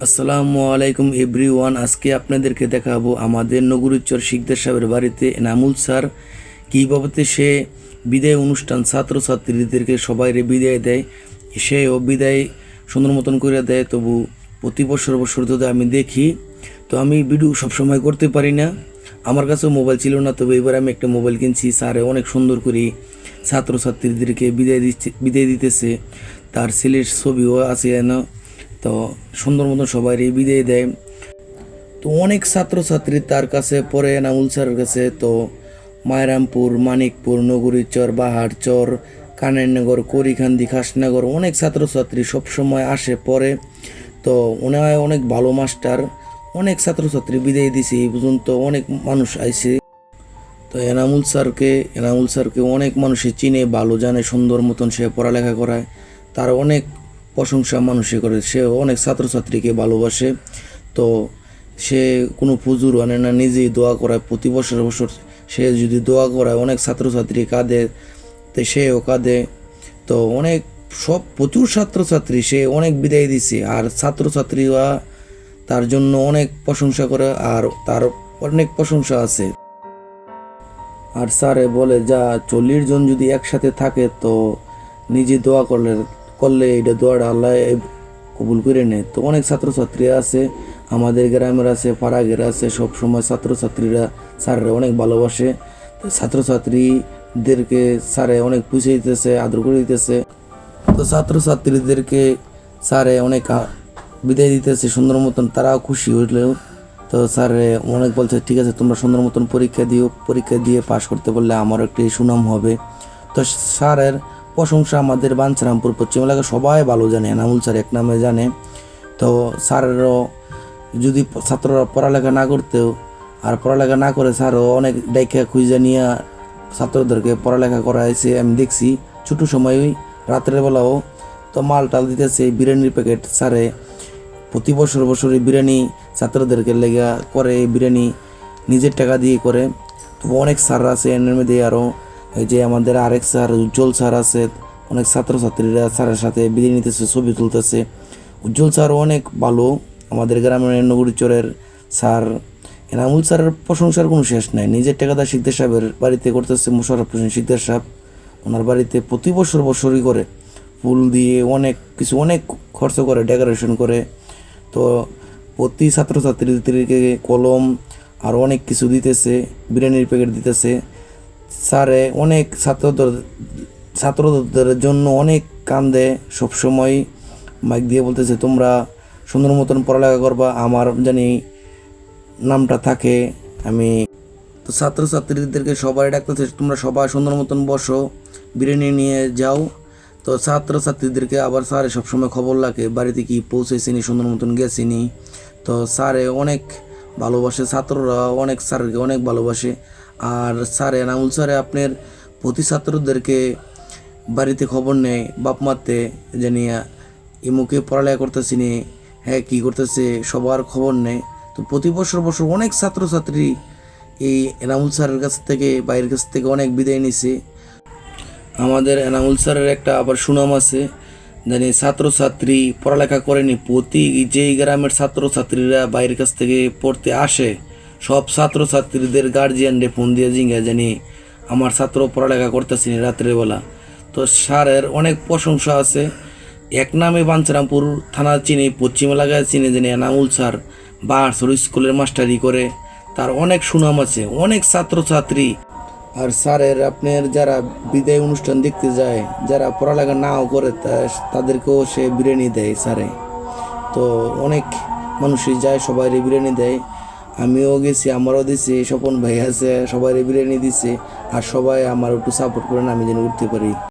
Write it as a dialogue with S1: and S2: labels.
S1: আসসালামু আলাইকুম এভরিওয়ান। আজকে আপনাদেরকে দেখাবো আমাদের নগরীচর শিকদার সাহেবের বাড়িতে এনামুল স্যার কীভাবে সে বিদায় অনুষ্ঠান ছাত্রছাত্রীদেরকে সবাইরে বিদায় দেয়। সেও বিদায় সুন্দর মতন করে দেয়, তবু প্রতি বছর যদি আমি দেখি, তো আমি ভিডিও সবসময় করতে পারি না, আমার কাছেও মোবাইল ছিল না, তবে এবার আমি একটা মোবাইল কিনছি। স্যারে অনেক সুন্দর করে ছাত্রছাত্রীদেরকে বিদায় দিতেছে, তার ছেলের ছবিও আছে না, তো সুন্দর মতন সবাই বিদায় দেয়। তো অনেক ছাত্রছাত্রী তার কাছে পড়ে এনামুল স্যারের কাছে। তো মায়রামপুর, মানিকপুর, নগরীচর, বাহারচর, কানাইনগর, করিখান্দি, খাসনগর অনেক ছাত্রছাত্রী সবসময় আসে পড়ে। তো ওনায় অনেক ভালো মাস্টার, অনেক ছাত্রছাত্রী বিদায় দিছে, এই পর্যন্ত অনেক মানুষ আইছে। তো এনামুল স্যারকে অনেক মানুষে চিনে, ভালো জানে, সুন্দর মতন সে পড়ালেখা করায়, তার অনেক প্রশংসা মানুষে করে, সে অনেক ছাত্রছাত্রীকে ভালোবাসে। তো সে কোনো পুজোর আনে না, নিজেই দোয়া করায় প্রতি বছর সে যদি দোয়া করায় অনেক ছাত্রছাত্রী কাঁদে, তো সেও কাঁদে। তো অনেক প্রচুর ছাত্রছাত্রী সে অনেক বিদায় দিছে, আর ছাত্রছাত্রীরা তার জন্য অনেক প্রশংসা করে, আর তার অনেক প্রশংসা আছে। আর স্যারে বলে, যা 40 জন যদি একসাথে থাকে, তো নিজে দোয়া করলে এটা দোয়াটা আল্লাহ কবুল করে নেয়। তো অনেক ছাত্রছাত্রী আছে, আমাদের গ্রামের আছে, পাড়াগের আছে, সবসময় ছাত্রছাত্রীরা স্যাররা অনেক ভালোবাসে। তো ছাত্রছাত্রীদেরকে স্যারে অনেক পুষে দিতেছে, আদর করে দিতেছে। তো ছাত্রছাত্রীদেরকে স্যারে অনেক বিদায় দিতেছে সুন্দর মতন, তারাও খুশি হইলেও। তো স্যারে অনেক বলছে, ঠিক আছে তোমরা সুন্দর মতন পরীক্ষা দিও, পরীক্ষা দিয়ে পাশ করতে পারলে আমারও একটি সুনাম হবে। তো স্যারের প্রশংসা আমাদের বাঞ্ছারামপুর পশ্চিম এলাকা সবাই ভালো জানে, এনামুল স্যার এক নামে জানে। তো স্যারেরও যদি ছাত্ররা পড়ালেখা না করতেও, আর পড়ালেখা না করে স্যারও অনেক ডাইকা খুঁজে নিয়ে ছাত্রদেরকে পড়ালেখা করাইছে, আমি দেখছি ছোটো সময়ই রাতের বেলাও। তো মাল টাল দিতেছে, বিরিয়ানির প্যাকেট স্যারে প্রতি বছরই বিরিয়ানি ছাত্রদেরকে লেগা করে, বিরিয়ানি নিজের টাকা দিয়ে করে। তো অনেক স্যার আছে এর মধ্যে, আরও এই যে আমাদের আরেক স্যার উজ্জ্বল স্যার আছে, অনেক ছাত্রছাত্রীরা স্যারের সাথে বিদায় নিতেছে, ছবি তুলতেছে। উজ্জ্বল স্যার অনেক ভালো, আমাদের গ্রামের নগরীচরের স্যার। এনামুল স্যারের প্রশংসার কোনো শেষ নাই। নিজের টাকাটা শিকদার সাহেবের বাড়িতে করতেছে, মোশাররফ হোসেন শিকদার সাহেব, ওনার বাড়িতে প্রতি বছরই করে, ফুল দিয়ে অনেক কিছু অনেক খরচ করে, ডেকোরেশন করে। তো প্রতি ছাত্রছাত্রীদেরকে কলম আর অনেক কিছু দিতেছে, বিরিয়ানির প্যাকেট দিতেছে। স্যারে অনেক ছাত্রদের জন্য অনেক কান্দে, সবসময় মাইক দিয়ে বলতেছে, তোমরা সুন্দর মতন পড়ালেখা করবা, আমার জানি নামটা থাকে। আমি তো ছাত্রছাত্রীদেরকে সবাই ডাকতেছে, তোমরা সবাই সুন্দর মতন বসো, বিরিয়ানি নিয়ে যাও। তো ছাত্রছাত্রীদেরকে আবার স্যারে সবসময় খবর লাগে বাড়িতে কি পৌঁছেছিনি, সুন্দর মতন গেছিনি। তো স্যারে অনেক ভালোবাসে, ছাত্ররা অনেক স্যারকে অনেক ভালোবাসে। আর স্যারে এনামুল স্যারে আপনার প্রতি ছাত্রদেরকে বাড়িতে খবর নেয়, বাপ মাতে জানিয়া ইমুকে পড়ালেখা করতেছিনি, হ্যাঁ কী করতেছে, সবার খবর নেয়। তো প্রতি বছর অনেক ছাত্রছাত্রী এই এনামুল স্যারের কাছ থেকে, বাইরের কাছ থেকে অনেক বিদায় নিছে। আমাদের এনামুল স্যারের একটা আবার সুনাম আছে, জানি ছাত্রছাত্রী পড়ালেখা করেনি, প্রতি যেই গ্রামের ছাত্রছাত্রীরা বাইরের কাছ থেকে পড়তে আসে, সব ছাত্রছাত্রীদের গার্জিয়ানরে ফোন দিয়ে জিঙ্গা, জানি আমার ছাত্র পড়ালেখা করতেছি রাত্রেবেলা। তো স্যারের অনেক প্রশংসা আছে, এক নামে বাঞ্ছারামপুর থানা চিনি, পশ্চিম এলাকায় চিনি, জানি এনামুল স্যার বাহারচর স্কুলের মাস্টারি করে, তার অনেক সুনাম আছে, অনেক ছাত্রছাত্রী। আর স্যারের আপনার যারা বিদায় অনুষ্ঠান দেখতে যায়, যারা পড়ালেখা নাও করে, তাদেরকেও সে বিরিয়ানি দেয় স্যারে। তো অনেক মানুষই যায়, সবাই বিরিয়ানি দেয়, আমিও গেছি, আমারও দিছি, স্বপন ভাই আছে, সবাই বিরিয়ানি দিছে। আর সবাই আমার একটু সাপোর্ট করেন, আমি যেন উঠতে পারি।